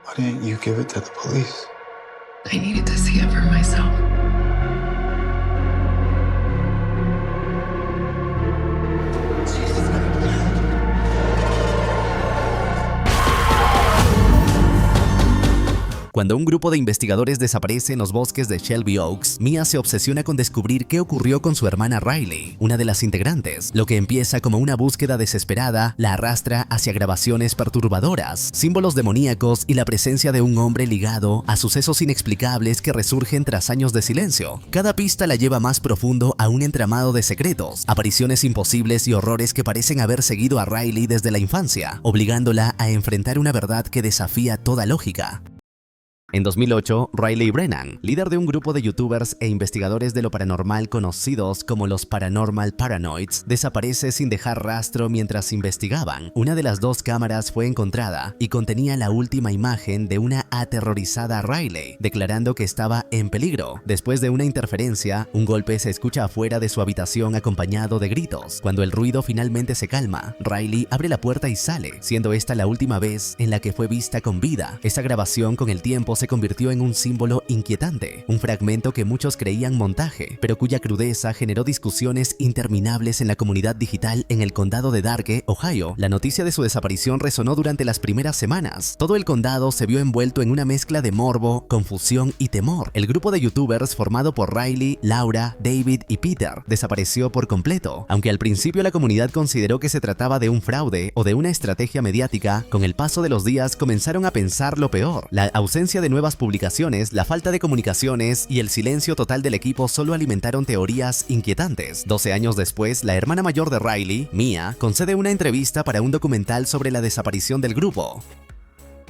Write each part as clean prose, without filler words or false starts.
Why didn't you give it to the police? I needed to see it for myself. Cuando un grupo de investigadores desaparece en los bosques de Shelby Oaks, Mia se obsesiona con descubrir qué ocurrió con su hermana Riley, una de las integrantes. Lo que empieza como una búsqueda desesperada la arrastra hacia grabaciones perturbadoras, símbolos demoníacos y la presencia de un hombre ligado a sucesos inexplicables que resurgen tras años de silencio. Cada pista la lleva más profundo a un entramado de secretos, apariciones imposibles y horrores que parecen haber seguido a Riley desde la infancia, obligándola a enfrentar una verdad que desafía toda lógica. En 2008, Riley Brennan, líder de un grupo de youtubers e investigadores de lo paranormal conocidos como los Paranormal Paranoids, desaparece sin dejar rastro mientras investigaban. Una de las dos cámaras fue encontrada y contenía la última imagen de una aterrorizada Riley, declarando que estaba en peligro. Después de una interferencia, un golpe se escucha afuera de su habitación acompañado de gritos. Cuando el ruido finalmente se calma, Riley abre la puerta y sale, siendo esta la última vez en la que fue vista con vida. Esta grabación con el tiempo se convirtió en un símbolo inquietante, un fragmento que muchos creían montaje, pero cuya crudeza generó discusiones interminables en la comunidad digital en el condado de Darke, Ohio. La noticia de su desaparición resonó durante las primeras semanas. Todo el condado se vio envuelto en una mezcla de morbo, confusión y temor. El grupo de youtubers formado por Riley, Laura, David y Peter desapareció por completo. Aunque al principio la comunidad consideró que se trataba de un fraude o de una estrategia mediática, con el paso de los días comenzaron a pensar lo peor. La ausencia de nuevas publicaciones, la falta de comunicaciones y el silencio total del equipo solo alimentaron teorías inquietantes. 12 años después, la hermana mayor de Riley, Mia, concede una entrevista para un documental sobre la desaparición del grupo.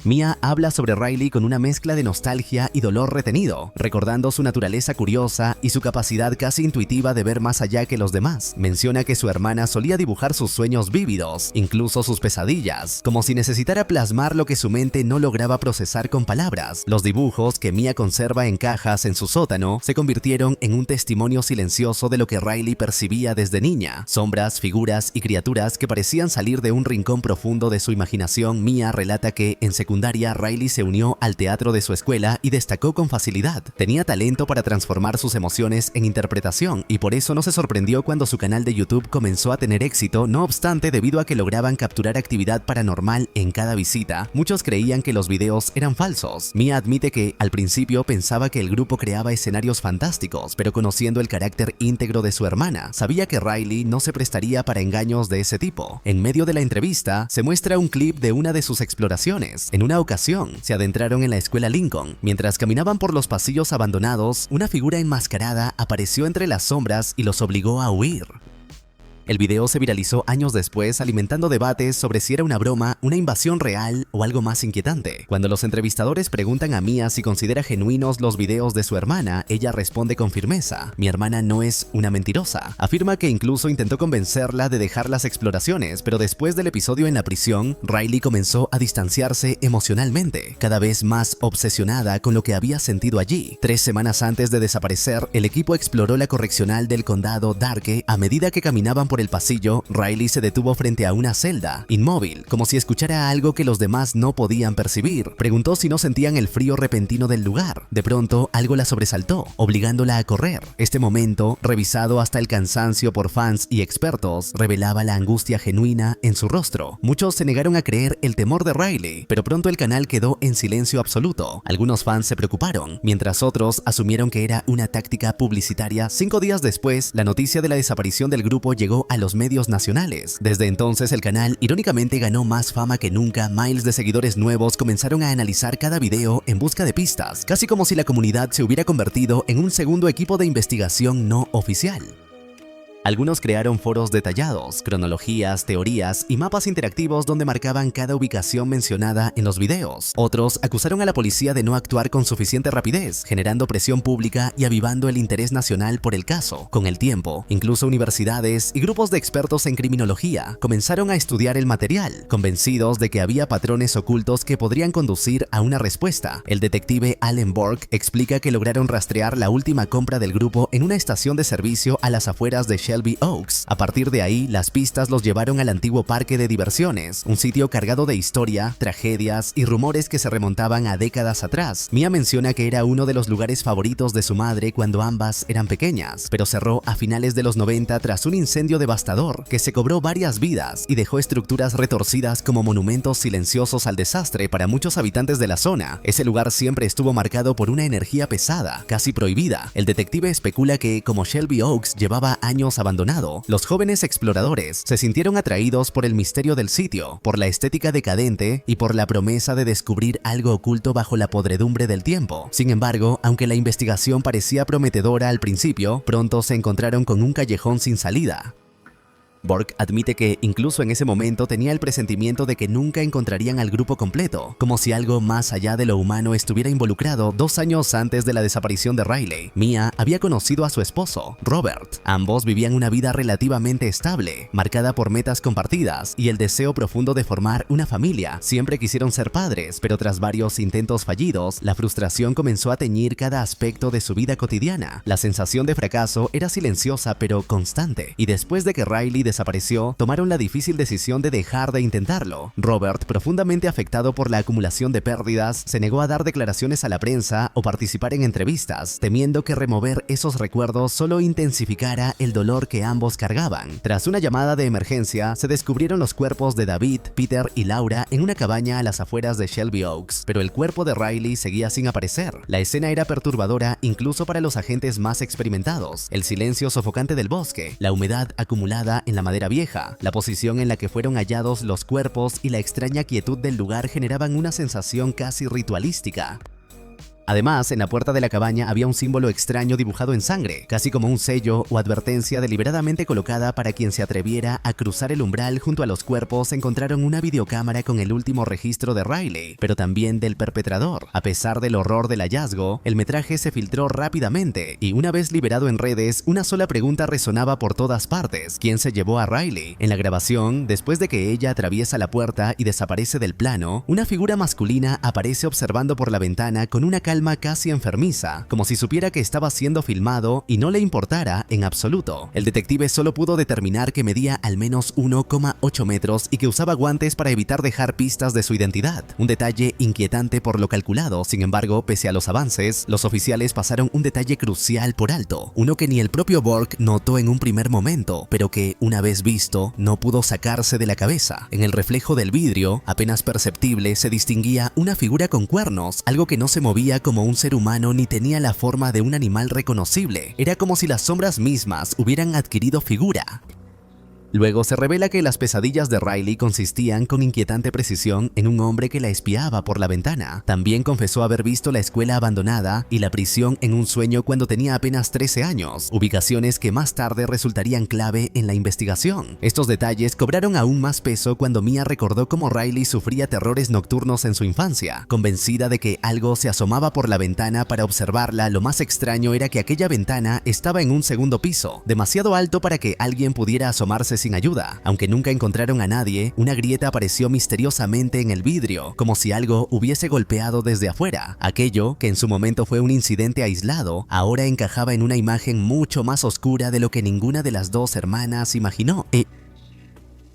Mia habla sobre Riley con una mezcla de nostalgia y dolor retenido, recordando su naturaleza curiosa y su capacidad casi intuitiva de ver más allá que los demás. Menciona que su hermana solía dibujar sus sueños vívidos, incluso sus pesadillas, como si necesitara plasmar lo que su mente no lograba procesar con palabras. Los dibujos que Mia conserva en cajas en su sótano se convirtieron en un testimonio silencioso de lo que Riley percibía desde niña. Sombras, figuras y criaturas que parecían salir de un rincón profundo de su imaginación. Mia relata que en secundaria Riley se unió al teatro de su escuela y destacó con facilidad. Tenía talento para transformar sus emociones en interpretación y por eso no se sorprendió cuando su canal de YouTube comenzó a tener éxito. No obstante, debido a que lograban capturar actividad paranormal en cada visita, muchos creían que los videos eran falsos. Mia admite que al principio pensaba que el grupo creaba escenarios fantásticos, pero conociendo el carácter íntegro de su hermana, sabía que Riley no se prestaría para engaños de ese tipo. En medio de la entrevista, se muestra un clip de una de sus exploraciones. En una ocasión, se adentraron en la escuela Lincoln. Mientras caminaban por los pasillos abandonados, una figura enmascarada apareció entre las sombras y los obligó a huir. El video se viralizó años después, alimentando debates sobre si era una broma, una invasión real o algo más inquietante. Cuando los entrevistadores preguntan a Mia si considera genuinos los videos de su hermana, ella responde con firmeza: "Mi hermana no es una mentirosa". Afirma que incluso intentó convencerla de dejar las exploraciones, pero después del episodio en la prisión, Riley comenzó a distanciarse emocionalmente, cada vez más obsesionada con lo que había sentido allí. 3 semanas antes de desaparecer, el equipo exploró la correccional del condado Darke. A medida que caminaban por el pasillo, Riley se detuvo frente a una celda, inmóvil, como si escuchara algo que los demás no podían percibir. Preguntó si no sentían el frío repentino del lugar. De pronto, algo la sobresaltó, obligándola a correr. Este momento, revisado hasta el cansancio por fans y expertos, revelaba la angustia genuina en su rostro. Muchos se negaron a creer el temor de Riley, pero pronto el canal quedó en silencio absoluto. Algunos fans se preocuparon, mientras otros asumieron que era una táctica publicitaria. 5 días después, la noticia de la desaparición del grupo llegó a los medios nacionales. Desde entonces el canal irónicamente ganó más fama que nunca. Miles de seguidores nuevos comenzaron a analizar cada video en busca de pistas, casi como si la comunidad se hubiera convertido en un segundo equipo de investigación no oficial. Algunos crearon foros detallados, cronologías, teorías y mapas interactivos donde marcaban cada ubicación mencionada en los videos. Otros acusaron a la policía de no actuar con suficiente rapidez, generando presión pública y avivando el interés nacional por el caso. Con el tiempo, incluso universidades y grupos de expertos en criminología comenzaron a estudiar el material, convencidos de que había patrones ocultos que podrían conducir a una respuesta. El detective Allen Bork explica que lograron rastrear la última compra del grupo en una estación de servicio a las afueras de Shelby Shelby Oaks. A partir de ahí, las pistas los llevaron al antiguo parque de diversiones, un sitio cargado de historia, tragedias y rumores que se remontaban a décadas atrás. Mia menciona que era uno de los lugares favoritos de su madre cuando ambas eran pequeñas, pero cerró a finales de los 90 tras un incendio devastador que se cobró varias vidas y dejó estructuras retorcidas como monumentos silenciosos al desastre para muchos habitantes de la zona. Ese lugar siempre estuvo marcado por una energía pesada, casi prohibida. El detective especula que, como Shelby Oaks llevaba años abandonado, los jóvenes exploradores se sintieron atraídos por el misterio del sitio, por la estética decadente y por la promesa de descubrir algo oculto bajo la podredumbre del tiempo. Sin embargo, aunque la investigación parecía prometedora al principio, pronto se encontraron con un callejón sin salida. Burke admite que incluso en ese momento tenía el presentimiento de que nunca encontrarían al grupo completo, como si algo más allá de lo humano estuviera involucrado. 2 años antes de la desaparición de Riley, Mia había conocido a su esposo, Robert. Ambos vivían una vida relativamente estable, marcada por metas compartidas y el deseo profundo de formar una familia. Siempre quisieron ser padres, pero tras varios intentos fallidos, la frustración comenzó a teñir cada aspecto de su vida cotidiana. La sensación de fracaso era silenciosa pero constante, y después de que Riley desapareció, tomaron la difícil decisión de dejar de intentarlo. Robert, profundamente afectado por la acumulación de pérdidas, se negó a dar declaraciones a la prensa o participar en entrevistas, temiendo que remover esos recuerdos solo intensificara el dolor que ambos cargaban. Tras una llamada de emergencia, se descubrieron los cuerpos de David, Peter y Laura en una cabaña a las afueras de Shelby Oaks, pero el cuerpo de Riley seguía sin aparecer. La escena era perturbadora incluso para los agentes más experimentados. El silencio sofocante del bosque, la humedad acumulada en la madera vieja, la posición en la que fueron hallados los cuerpos y la extraña quietud del lugar generaban una sensación casi ritualística. Además, en la puerta de la cabaña había un símbolo extraño dibujado en sangre, casi como un sello o advertencia deliberadamente colocada para quien se atreviera a cruzar el umbral. Junto a los cuerpos encontraron una videocámara con el último registro de Riley, pero también del perpetrador. A pesar del horror del hallazgo, el metraje se filtró rápidamente y una vez liberado en redes, una sola pregunta resonaba por todas partes: ¿quién se llevó a Riley? En la grabación, después de que ella atraviesa la puerta y desaparece del plano, una figura masculina aparece observando por la ventana con una calma casi enfermiza, como si supiera que estaba siendo filmado y no le importara en absoluto. El detective solo pudo determinar que medía al menos 1,8 metros y que usaba guantes para evitar dejar pistas de su identidad, un detalle inquietante por lo calculado. Sin embargo, pese a los avances, los oficiales pasaron un detalle crucial por alto, uno que ni el propio Burke notó en un primer momento, pero que, una vez visto, no pudo sacarse de la cabeza. En el reflejo del vidrio, apenas perceptible, se distinguía una figura con cuernos, algo que no se movía como un ser humano ni tenía la forma de un animal reconocible. Era como si las sombras mismas hubieran adquirido figura. Luego se revela que las pesadillas de Riley consistían con inquietante precisión en un hombre que la espiaba por la ventana. También confesó haber visto la escuela abandonada y la prisión en un sueño cuando tenía apenas 13 años, ubicaciones que más tarde resultarían clave en la investigación. Estos detalles cobraron aún más peso cuando Mia recordó cómo Riley sufría terrores nocturnos en su infancia. Convencida de que algo se asomaba por la ventana para observarla, lo más extraño era que aquella ventana estaba en un segundo piso, demasiado alto para que alguien pudiera asomarse sin ayuda. Aunque nunca encontraron a nadie, una grieta apareció misteriosamente en el vidrio, como si algo hubiese golpeado desde afuera. Aquello, que en su momento fue un incidente aislado, ahora encajaba en una imagen mucho más oscura de lo que ninguna de las dos hermanas imaginó.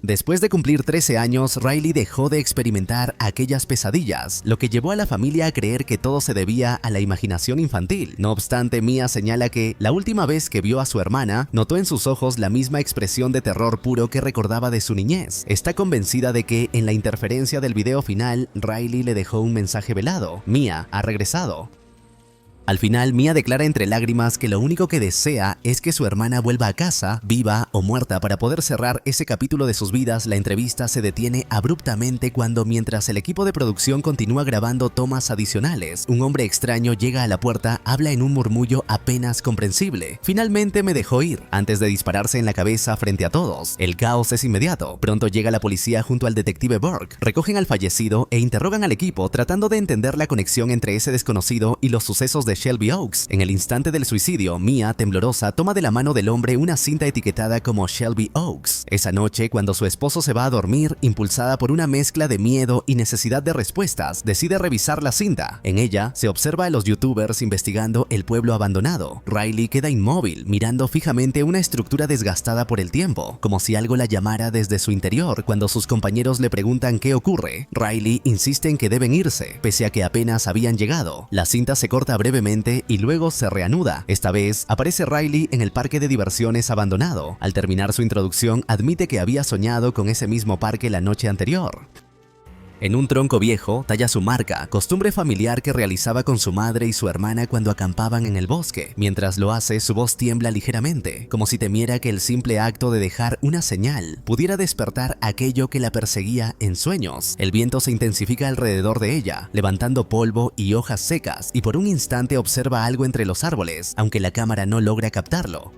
Después de cumplir 13 años, Riley dejó de experimentar aquellas pesadillas, lo que llevó a la familia a creer que todo se debía a la imaginación infantil. No obstante, Mia señala que la última vez que vio a su hermana, notó en sus ojos la misma expresión de terror puro que recordaba de su niñez. Está convencida de que, en la interferencia del video final, Riley le dejó un mensaje velado: Mia ha regresado. Al final, Mia declara entre lágrimas que lo único que desea es que su hermana vuelva a casa, viva o muerta. Para poder cerrar ese capítulo de sus vidas, la entrevista se detiene abruptamente cuando, mientras el equipo de producción continúa grabando tomas adicionales, un hombre extraño llega a la puerta, habla en un murmullo apenas comprensible. Finalmente me dejó ir, antes de dispararse en la cabeza frente a todos. El caos es inmediato. Pronto llega la policía junto al detective Burke. Recogen al fallecido e interrogan al equipo tratando de entender la conexión entre ese desconocido y los sucesos de Shelby Oaks. En el instante del suicidio, Mia, temblorosa, toma de la mano del hombre una cinta etiquetada como Shelby Oaks. Esa noche, cuando su esposo se va a dormir, impulsada por una mezcla de miedo y necesidad de respuestas, decide revisar la cinta. En ella, se observa a los youtubers investigando el pueblo abandonado. Riley queda inmóvil, mirando fijamente una estructura desgastada por el tiempo, como si algo la llamara desde su interior. Cuando sus compañeros le preguntan qué ocurre, Riley insiste en que deben irse, pese a que apenas habían llegado. La cinta se corta brevemente y luego se reanuda. Esta vez, aparece Riley en el parque de diversiones abandonado. Al terminar su introducción, admite que había soñado con ese mismo parque la noche anterior. En un tronco viejo, talla su marca, costumbre familiar que realizaba con su madre y su hermana cuando acampaban en el bosque. Mientras lo hace, su voz tiembla ligeramente, como si temiera que el simple acto de dejar una señal pudiera despertar aquello que la perseguía en sueños. El viento se intensifica alrededor de ella, levantando polvo y hojas secas, y por un instante observa algo entre los árboles, aunque la cámara no logra captarlo.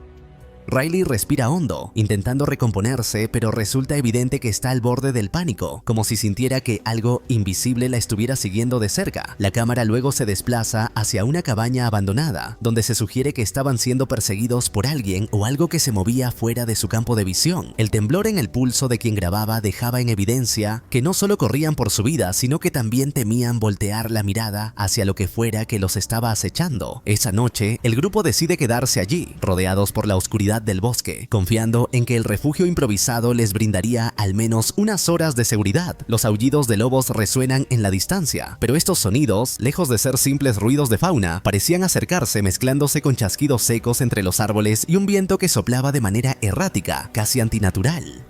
Riley respira hondo, intentando recomponerse, pero resulta evidente que está al borde del pánico, como si sintiera que algo invisible la estuviera siguiendo de cerca. La cámara luego se desplaza hacia una cabaña abandonada, donde se sugiere que estaban siendo perseguidos por alguien o algo que se movía fuera de su campo de visión. El temblor en el pulso de quien grababa dejaba en evidencia que no solo corrían por su vida, sino que también temían voltear la mirada hacia lo que fuera que los estaba acechando. Esa noche, el grupo decide quedarse allí, rodeados por la oscuridad del bosque, confiando en que el refugio improvisado les brindaría al menos unas horas de seguridad. Los aullidos de lobos resuenan en la distancia, pero estos sonidos, lejos de ser simples ruidos de fauna, parecían acercarse mezclándose con chasquidos secos entre los árboles y un viento que soplaba de manera errática, casi antinatural.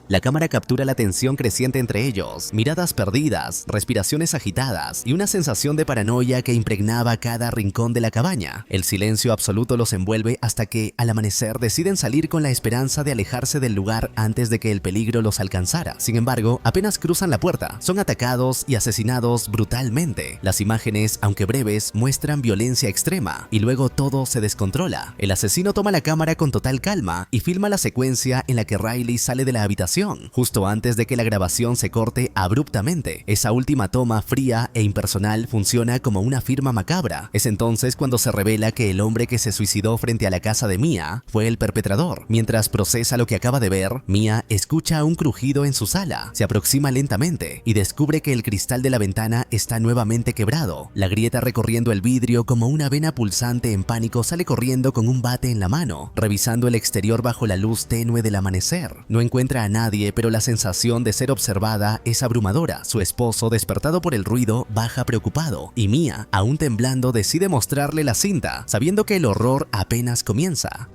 La cámara captura la tensión creciente entre ellos, miradas perdidas, respiraciones agitadas y una sensación de paranoia que impregnaba cada rincón de la cabaña. El silencio absoluto los envuelve hasta que, al amanecer, deciden salir con la esperanza de alejarse del lugar antes de que el peligro los alcanzara. Sin embargo, apenas cruzan la puerta, son atacados y asesinados brutalmente. Las imágenes, aunque breves, muestran violencia extrema y luego todo se descontrola. El asesino toma la cámara con total calma y filma la secuencia en la que Riley sale de la habitación, justo antes de que la grabación se corte abruptamente. Esa última toma fría e impersonal funciona como una firma macabra. Es entonces cuando se revela que el hombre que se suicidó frente a la casa de Mia fue el perpetrador. Mientras procesa lo que acaba de ver, Mia escucha un crujido en su sala, se aproxima lentamente y descubre que el cristal de la ventana está nuevamente quebrado. La grieta recorriendo el vidrio como una vena pulsante en pánico sale corriendo con un bate en la mano, revisando el exterior bajo la luz tenue del amanecer. No encuentra a nadie, pero la sensación de ser observada es abrumadora. Su esposo, despertado por el ruido, baja preocupado y Mia, aún temblando, decide mostrarle la cinta, sabiendo que el horror apenas comienza.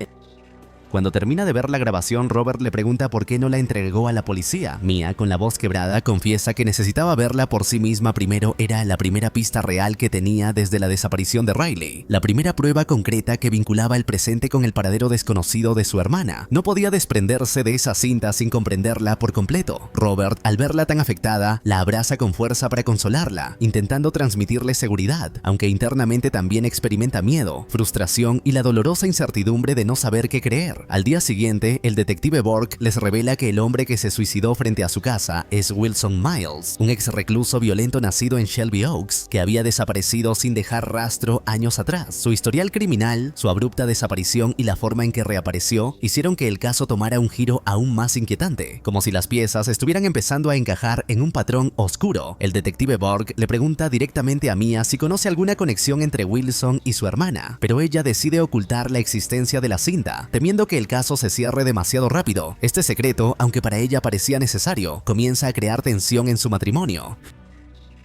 Cuando termina de ver la grabación, Robert le pregunta por qué no la entregó a la policía. Mia, con la voz quebrada, confiesa que necesitaba verla por sí misma primero. Era la primera pista real que tenía desde la desaparición de Riley, la primera prueba concreta que vinculaba el presente con el paradero desconocido de su hermana. No podía desprenderse de esa cinta sin comprenderla por completo. Robert, al verla tan afectada, la abraza con fuerza para consolarla, intentando transmitirle seguridad, aunque internamente también experimenta miedo, frustración y la dolorosa incertidumbre de no saber qué creer. Al día siguiente, el detective Burke les revela que el hombre que se suicidó frente a su casa es Wilson Miles, un ex recluso violento nacido en Shelby Oaks, que había desaparecido sin dejar rastro años atrás. Su historial criminal, su abrupta desaparición y la forma en que reapareció hicieron que el caso tomara un giro aún más inquietante, como si las piezas estuvieran empezando a encajar en un patrón oscuro. El detective Burke le pregunta directamente a Mia si conoce alguna conexión entre Wilson y su hermana, pero ella decide ocultar la existencia de la cinta, temiendo que el caso se cierre demasiado rápido. Este secreto, aunque para ella parecía necesario, comienza a crear tensión en su matrimonio.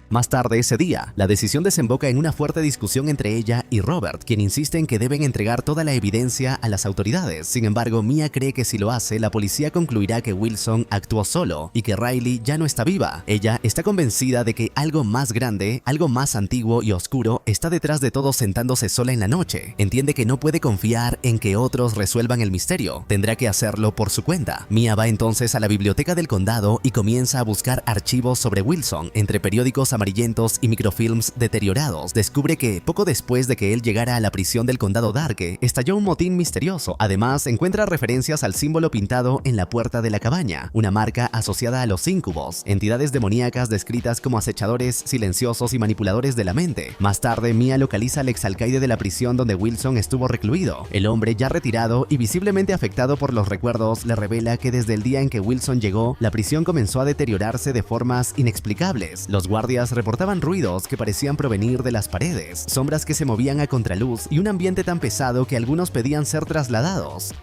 Más tarde ese día, la decisión desemboca en una fuerte discusión entre ella y Robert, quien insiste en que deben entregar toda la evidencia a las autoridades. Sin embargo, Mia cree que si lo hace, la policía concluirá que Wilson actuó solo y que Riley ya no está viva. Ella está convencida de que algo más grande, algo más antiguo y oscuro está detrás de todo, sentándose sola en la noche. Entiende que no puede confiar en que otros resuelvan el misterio. Tendrá que hacerlo por su cuenta. Mia va entonces a la biblioteca del condado y comienza a buscar archivos sobre Wilson entre periódicos amarillentos y microfilms deteriorados, descubre que, poco después de que él llegara a la prisión del condado Darke, estalló un motín misterioso. Además, encuentra referencias al símbolo pintado en la puerta de la cabaña, una marca asociada a los íncubos, entidades demoníacas descritas como acechadores silenciosos y manipuladores de la mente. Más tarde, Mia localiza al exalcaide de la prisión donde Wilson estuvo recluido. El hombre, ya retirado y visiblemente afectado por los recuerdos, le revela que desde el día en que Wilson llegó, la prisión comenzó a deteriorarse de formas inexplicables. Los guardias reportaban ruidos que parecían provenir de las paredes, sombras que se movían a contraluz y un ambiente tan pesado que algunos pedían ser trasladados.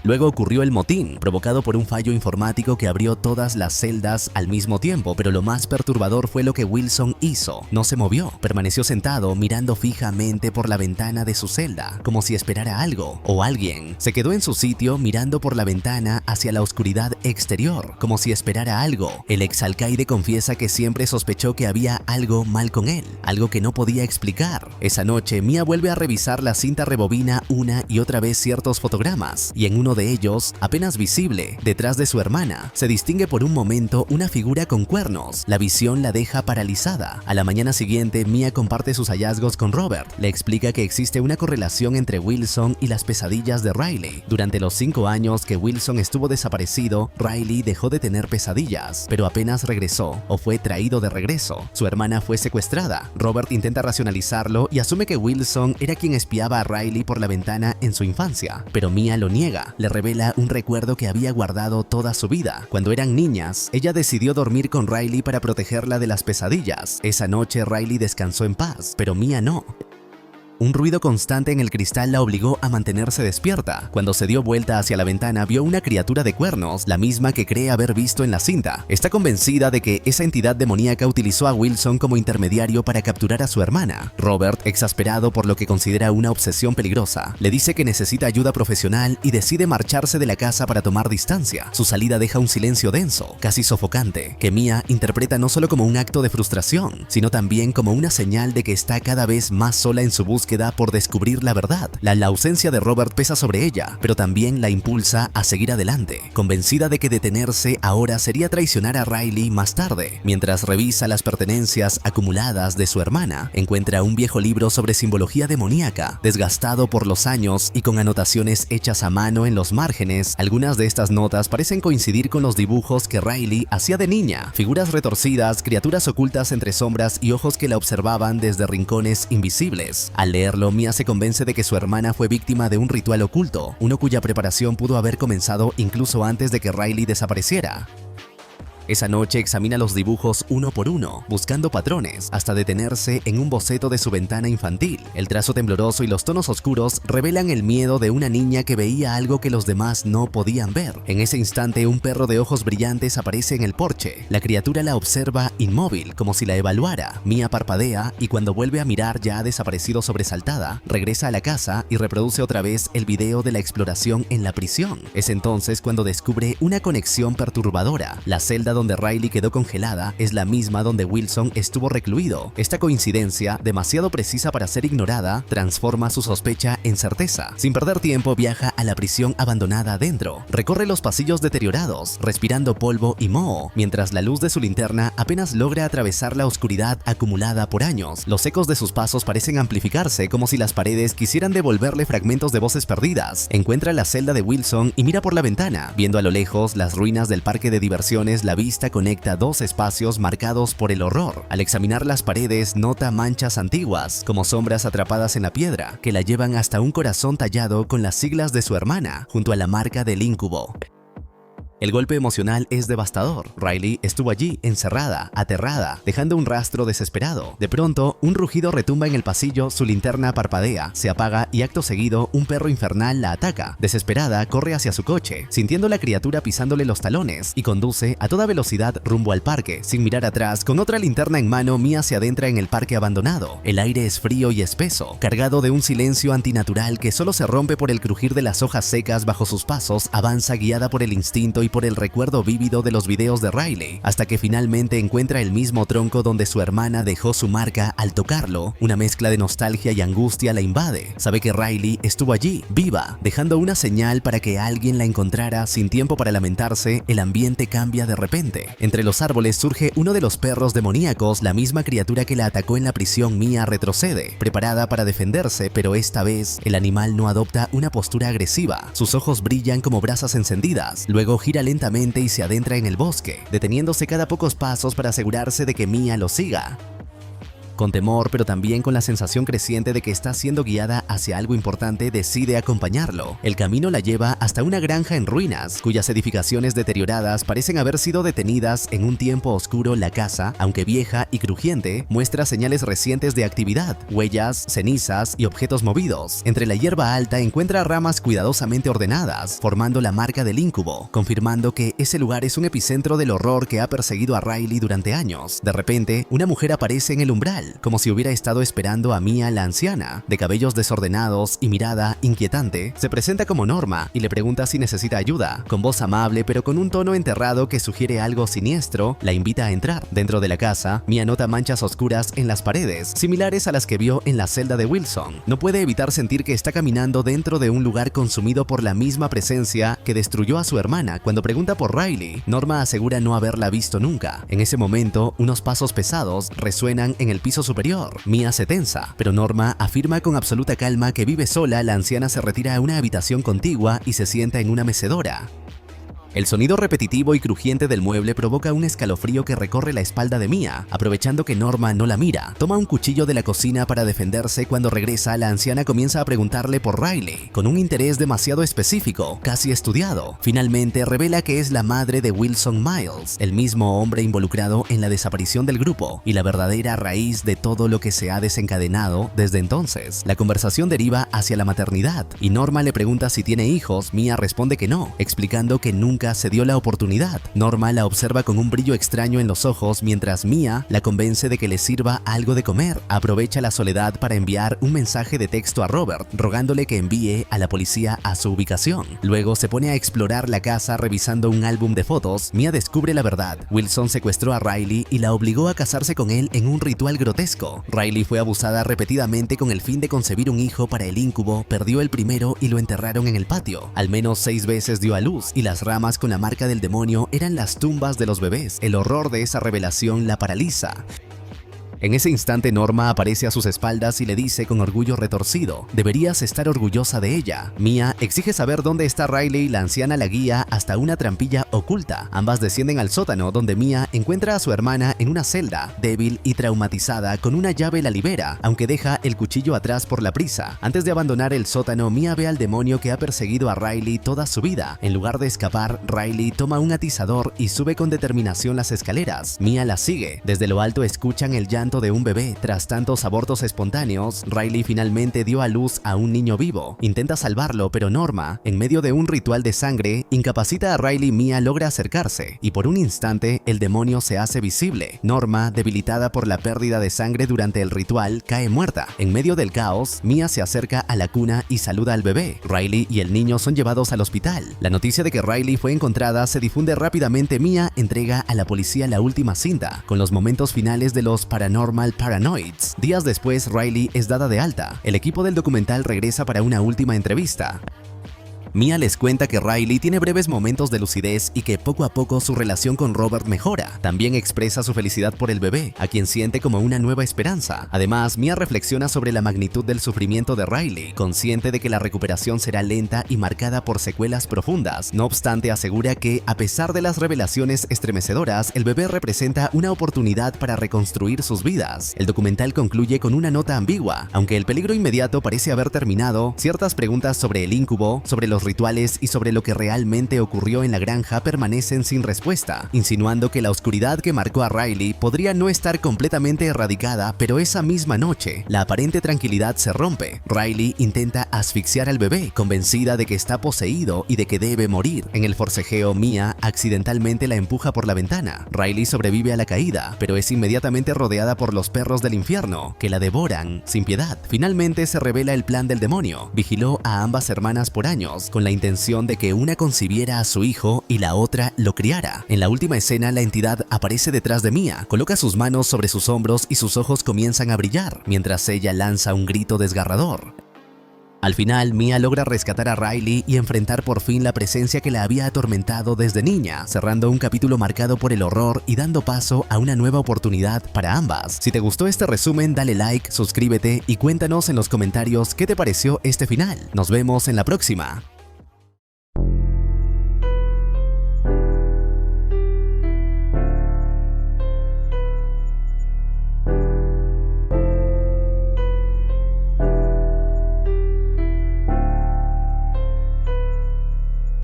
Luego ocurrió el motín, provocado por un fallo informático que abrió todas las celdas al mismo tiempo, pero lo más perturbador fue lo que Wilson hizo. No se movió, permaneció sentado mirando fijamente por la ventana de su celda, como si esperara algo o alguien. Se quedó en su sitio mirando por la ventana hacia la oscuridad exterior, como si esperara algo. El exalcaide confiesa que siempre sospechó que había algo mal con él, algo que no podía explicar. Esa noche, Mia vuelve a revisar la cinta rebobina una y otra vez ciertos fotogramas, y en uno de ellos, apenas visible, detrás de su hermana, se distingue por un momento una figura con cuernos. La visión la deja paralizada. A la mañana siguiente, Mia comparte sus hallazgos con Robert. Le explica que existe una correlación entre Wilson y las pesadillas de Riley. Durante los 5 años que Wilson estuvo desaparecido, Riley dejó de tener pesadillas, pero apenas regresó o fue traído de regreso, su hermana fue secuestrada. Robert intenta racionalizarlo y asume que Wilson era quien espiaba a Riley por la ventana en su infancia, pero Mia lo niega. Le revela un recuerdo que había guardado toda su vida. Cuando eran niñas, ella decidió dormir con Riley para protegerla de las pesadillas. Esa noche Riley descansó en paz, pero Mia no. Un ruido constante en el cristal la obligó a mantenerse despierta. Cuando se dio vuelta hacia la ventana, vio una criatura de cuernos, la misma que cree haber visto en la cinta. Está convencida de que esa entidad demoníaca utilizó a Wilson como intermediario para capturar a su hermana. Robert, exasperado por lo que considera una obsesión peligrosa, le dice que necesita ayuda profesional y decide marcharse de la casa para tomar distancia. Su salida deja un silencio denso, casi sofocante, que Mia interpreta no solo como un acto de frustración, sino también como una señal de que está cada vez más sola en su búsqueda por descubrir la verdad. La ausencia de Robert pesa sobre ella, pero también la impulsa a seguir adelante, convencida de que detenerse ahora sería traicionar a Riley más tarde. Mientras revisa las pertenencias acumuladas de su hermana, encuentra un viejo libro sobre simbología demoníaca, desgastado por los años y con anotaciones hechas a mano en los márgenes. Algunas de estas notas parecen coincidir con los dibujos que Riley hacía de niña: figuras retorcidas, criaturas ocultas entre sombras y ojos que la observaban desde rincones invisibles. Al leerlo, Mia se convence de que su hermana fue víctima de un ritual oculto, uno cuya preparación pudo haber comenzado incluso antes de que Riley desapareciera. Esa noche examina los dibujos uno por uno, buscando patrones, hasta detenerse en un boceto de su ventana infantil. El trazo tembloroso y los tonos oscuros revelan el miedo de una niña que veía algo que los demás no podían ver. En ese instante, un perro de ojos brillantes aparece en el porche. La criatura la observa inmóvil, como si la evaluara. Mia parpadea y cuando vuelve a mirar, ya ha desaparecido sobresaltada. Regresa a la casa y reproduce otra vez el video de la exploración en la prisión. Es entonces cuando descubre una conexión perturbadora. La celda donde Riley quedó congelada es la misma donde Wilson estuvo recluido. Esta coincidencia, demasiado precisa para ser ignorada, transforma su sospecha en certeza. Sin perder tiempo, viaja a la prisión abandonada adentro. Recorre los pasillos deteriorados, respirando polvo y moho, mientras la luz de su linterna apenas logra atravesar la oscuridad acumulada por años. Los ecos de sus pasos parecen amplificarse, como si las paredes quisieran devolverle fragmentos de voces perdidas. Encuentra la celda de Wilson y mira por la ventana. Viendo a lo lejos las ruinas del parque de diversiones, la vista conecta dos espacios marcados por el horror. Al examinar las paredes, nota manchas antiguas, como sombras atrapadas en la piedra, que la llevan hasta un corazón tallado con las siglas de su hermana, junto a la marca del incubo. El golpe emocional es devastador. Riley estuvo allí, encerrada, aterrada, dejando un rastro desesperado. De pronto, un rugido retumba en el pasillo, su linterna parpadea, se apaga y acto seguido, un perro infernal la ataca. Desesperada, corre hacia su coche, sintiendo la criatura pisándole los talones, y conduce a toda velocidad rumbo al parque. Sin mirar atrás, con otra linterna en mano, Mia se adentra en el parque abandonado. El aire es frío y espeso, cargado de un silencio antinatural que solo se rompe por el crujir de las hojas secas bajo sus pasos. Avanza guiada por el instinto y por el recuerdo vívido de los videos de Riley, hasta que finalmente encuentra el mismo tronco donde su hermana dejó su marca al tocarlo. Una mezcla de nostalgia y angustia la invade. Sabe que Riley estuvo allí, viva, dejando una señal para que alguien la encontrara. Sin tiempo para lamentarse, el ambiente cambia de repente. Entre los árboles surge uno de los perros demoníacos, la misma criatura que la atacó en la prisión. Mia retrocede, preparada para defenderse, pero esta vez el animal no adopta una postura agresiva. Sus ojos brillan como brasas encendidas. Luego gira lentamente y se adentra en el bosque, deteniéndose cada pocos pasos para asegurarse de que Mia lo siga. Con temor, pero también con la sensación creciente de que está siendo guiada hacia algo importante, decide acompañarlo. El camino la lleva hasta una granja en ruinas, cuyas edificaciones deterioradas parecen haber sido detenidas en un tiempo oscuro. La casa, aunque vieja y crujiente, muestra señales recientes de actividad, huellas, cenizas y objetos movidos. Entre la hierba alta encuentra ramas cuidadosamente ordenadas, formando la marca del incubo, confirmando que ese lugar es un epicentro del horror que ha perseguido a Riley durante años. De repente, una mujer aparece en el umbral, como si hubiera estado esperando a Mia. La anciana, de cabellos desordenados y mirada inquietante, se presenta como Norma y le pregunta si necesita ayuda. Con voz amable pero con un tono enterrado que sugiere algo siniestro, la invita a entrar. Dentro de la casa, Mia nota manchas oscuras en las paredes, similares a las que vio en la celda de Wilson. No puede evitar sentir que está caminando dentro de un lugar consumido por la misma presencia que destruyó a su hermana. Cuando pregunta por Riley, Norma asegura no haberla visto nunca. En ese momento, unos pasos pesados resuenan en el piso superior. Mia se tensa, pero Norma afirma con absoluta calma que vive sola. La anciana se retira a una habitación contigua y se sienta en una mecedora. El sonido repetitivo y crujiente del mueble provoca un escalofrío que recorre la espalda de Mia. Aprovechando que Norma no la mira, toma un cuchillo de la cocina para defenderse. Cuando regresa, la anciana comienza a preguntarle por Riley, con un interés demasiado específico, casi estudiado. Finalmente revela que es la madre de Wilson Miles, el mismo hombre involucrado en la desaparición del grupo y la verdadera raíz de todo lo que se ha desencadenado desde entonces. La conversación deriva hacia la maternidad y Norma le pregunta si tiene hijos. Mia responde que no, explicando que nunca se dio la oportunidad. Norma la observa con un brillo extraño en los ojos mientras Mia la convence de que le sirva algo de comer. Aprovecha la soledad para enviar un mensaje de texto a Robert, rogándole que envíe a la policía a su ubicación. Luego se pone a explorar la casa revisando un álbum de fotos. Mia descubre la verdad. Wilson secuestró a Riley y la obligó a casarse con él en un ritual grotesco. Riley fue abusada repetidamente con el fin de concebir un hijo para el incubo. Perdió el primero y lo enterraron en el patio. Al menos 6 veces dio a luz y las ramas con la marca del demonio eran las tumbas de los bebés. El horror de esa revelación la paraliza. En ese instante Norma aparece a sus espaldas y le dice con orgullo retorcido: deberías estar orgullosa de ella. Mia exige saber dónde está Riley. La anciana la guía hasta una trampilla oculta. Ambas descienden al sótano, donde Mia encuentra a su hermana en una celda, débil y traumatizada. Con una llave la libera, aunque deja el cuchillo atrás por la prisa. Antes de abandonar el sótano, Mia ve al demonio que ha perseguido a Riley toda su vida. En lugar de escapar, Riley toma un atizador y sube con determinación las escaleras. Mia la sigue. Desde lo alto escuchan el llanto de un bebé. Tras tantos abortos espontáneos, Riley finalmente dio a luz a un niño vivo. Intenta salvarlo, pero Norma, en medio de un ritual de sangre, incapacita a Riley. Mia logra acercarse y por un instante el demonio se hace visible. Norma, debilitada por la pérdida de sangre durante el ritual, cae muerta. En medio del caos, Mia se acerca a la cuna y saluda al bebé. Riley y el niño son llevados al hospital. La noticia de que Riley fue encontrada se difunde rápidamente. Mia entrega a la policía la última cinta, con los momentos finales de los Paranormal Paranoids. Días después, Riley es dada de alta. El equipo del documental regresa para una última entrevista. Mia les cuenta que Riley tiene breves momentos de lucidez y que poco a poco su relación con Robert mejora. También expresa su felicidad por el bebé, a quien siente como una nueva esperanza. Además, Mia reflexiona sobre la magnitud del sufrimiento de Riley, consciente de que la recuperación será lenta y marcada por secuelas profundas. No obstante, asegura que, a pesar de las revelaciones estremecedoras, el bebé representa una oportunidad para reconstruir sus vidas. El documental concluye con una nota ambigua. Aunque el peligro inmediato parece haber terminado, ciertas preguntas sobre el incubo, sobre los rituales y sobre lo que realmente ocurrió en la granja permanecen sin respuesta, insinuando que la oscuridad que marcó a Riley podría no estar completamente erradicada. Pero esa misma noche, la aparente tranquilidad se rompe. Riley intenta asfixiar al bebé, convencida de que está poseído y de que debe morir. En el forcejeo, Mia accidentalmente la empuja por la ventana. Riley sobrevive a la caída, pero es inmediatamente rodeada por los perros del infierno, que la devoran sin piedad. Finalmente se revela el plan del demonio. Vigiló a ambas hermanas por años, con la intención de que una concibiera a su hijo y la otra lo criara. En la última escena, la entidad aparece detrás de Mia, coloca sus manos sobre sus hombros y sus ojos comienzan a brillar, mientras ella lanza un grito desgarrador. Al final, Mia logra rescatar a Riley y enfrentar por fin la presencia que la había atormentado desde niña, cerrando un capítulo marcado por el horror y dando paso a una nueva oportunidad para ambas. Si te gustó este resumen, dale like, suscríbete y cuéntanos en los comentarios qué te pareció este final. Nos vemos en la próxima.